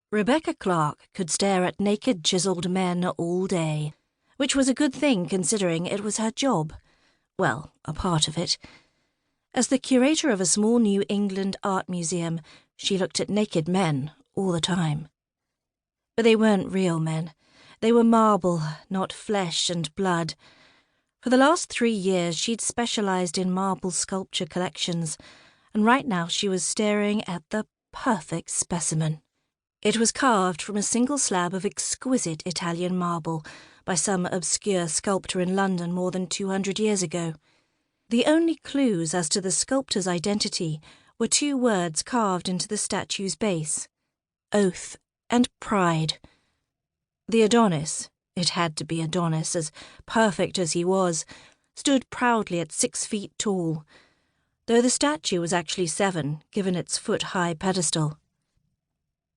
Rebecca Clark could stare at naked chiselled men all day, which was a good thing considering it was her job. Well, a part of it. As the curator of a small New England art museum, she looked at naked men all the time. But they weren't real men. They were marble, not flesh and blood. For the last 3 years she'd specialised in marble sculpture collections, and right now she was staring at the perfect specimen. It was carved from a single slab of exquisite Italian marble by some obscure sculptor in London more than 200 years ago. The only clues as to the sculptor's identity were 2 words carved into the statue's base: oath and pride. The Adonis, it had to be Adonis, as perfect as he was, stood proudly at 6 feet tall, though the statue was actually 7, given its foot-high pedestal.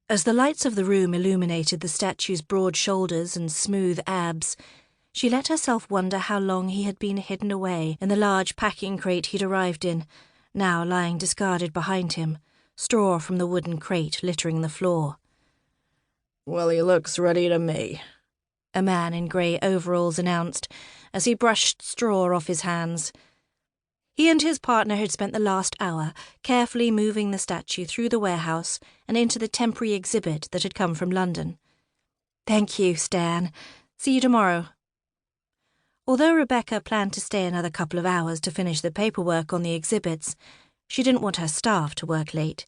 As the lights of the room illuminated the statue's broad shoulders and smooth abs, she let herself wonder how long he had been hidden away in the large packing crate he'd arrived in, now lying discarded behind him, straw from the wooden crate littering the floor. "Well, he looks ready to me," a man in grey overalls announced as he brushed straw off his hands. He and his partner had spent the last hour carefully moving the statue through the warehouse and into the temporary exhibit that had come from London. "Thank you, Stan. See you tomorrow." Although Rebecca planned to stay another couple of hours to finish the paperwork on the exhibits, she didn't want her staff to work late.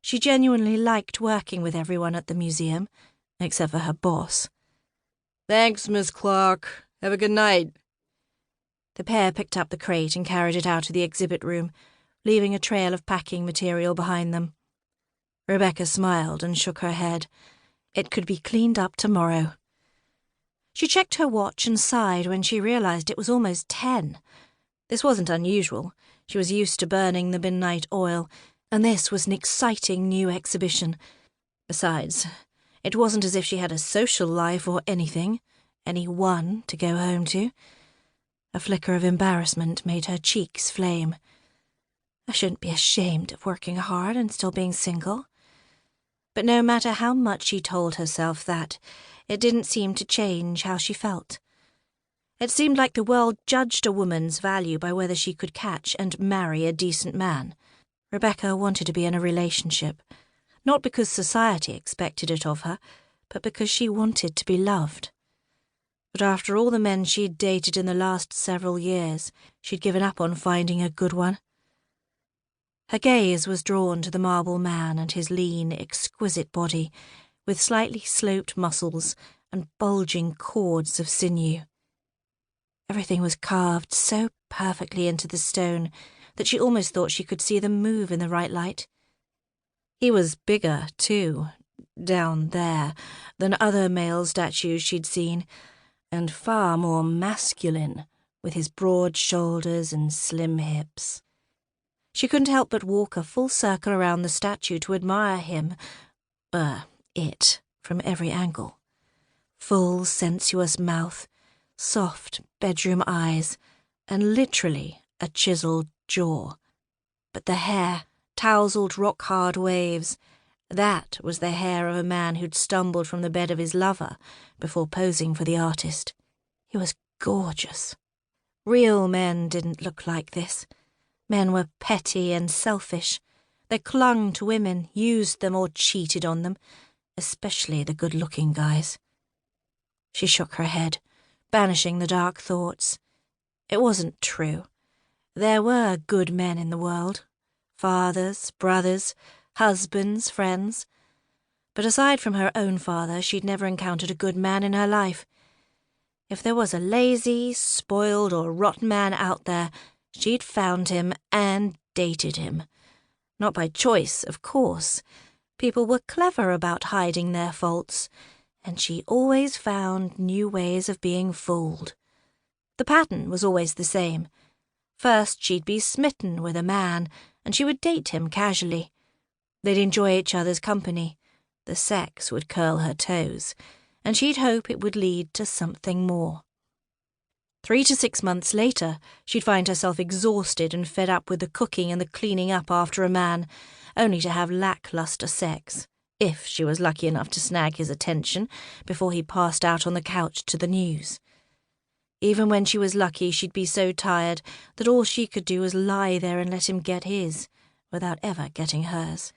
She genuinely liked working with everyone at the museum, except for her boss. "Thanks, Miss Clark. Have a good night." The pair picked up the crate and carried it out of the exhibit room, leaving a trail of packing material behind them. Rebecca smiled and shook her head. It could be cleaned up tomorrow. She checked her watch and sighed when she realised it was almost 10. This wasn't unusual. She was used to burning the midnight oil, and this was an exciting new exhibition. Besides, it wasn't as if she had a social life or anything, anyone to go home to. A flicker of embarrassment made her cheeks flame. I shouldn't be ashamed of working hard and still being single. But no matter how much she told herself that, it didn't seem to change how she felt. It seemed like the world judged a woman's value by whether she could catch and marry a decent man. Rebecca wanted to be in a relationship, not because society expected it of her, but because she wanted to be loved. But after all the men she'd dated in the last several years, she'd given up on finding a good one. Her gaze was drawn to the marble man and his lean, exquisite body, with slightly sloped muscles and bulging cords of sinew. Everything was carved so perfectly into the stone that she almost thought she could see them move in the right light. He was bigger, too, down there, than other male statues she'd seen, and far more masculine, with his broad shoulders and slim hips. She couldn't help but walk a full circle around the statue to admire him, it, from every angle. Full, sensuous mouth, soft bedroom eyes, and literally a chiselled jaw. But the hair, tousled rock-hard waves, that was the hair of a man who'd stumbled from the bed of his lover before posing for the artist. He was gorgeous. Real men didn't look like this. Men were petty and selfish. They clung to women, used them or cheated on them, especially the good-looking guys. She shook her head, banishing the dark thoughts. It wasn't true. There were good men in the world. Fathers, brothers, husbands, friends. But aside from her own father, she'd never encountered a good man in her life. If there was a lazy, spoiled, or rotten man out there, she'd found him and dated him. Not by choice, of course. People were clever about hiding their faults, and she always found new ways of being fooled. The pattern was always the same. First, she'd be smitten with a man, and she would date him casually. They'd enjoy each other's company. The sex would curl her toes, and she'd hope it would lead to something more. 3 to 6 months later, she'd find herself exhausted and fed up with the cooking and the cleaning up after a man, only to have lackluster sex, if she was lucky enough to snag his attention before he passed out on the couch to the news. Even when she was lucky, she'd be so tired that all she could do was lie there and let him get his, without ever getting hers.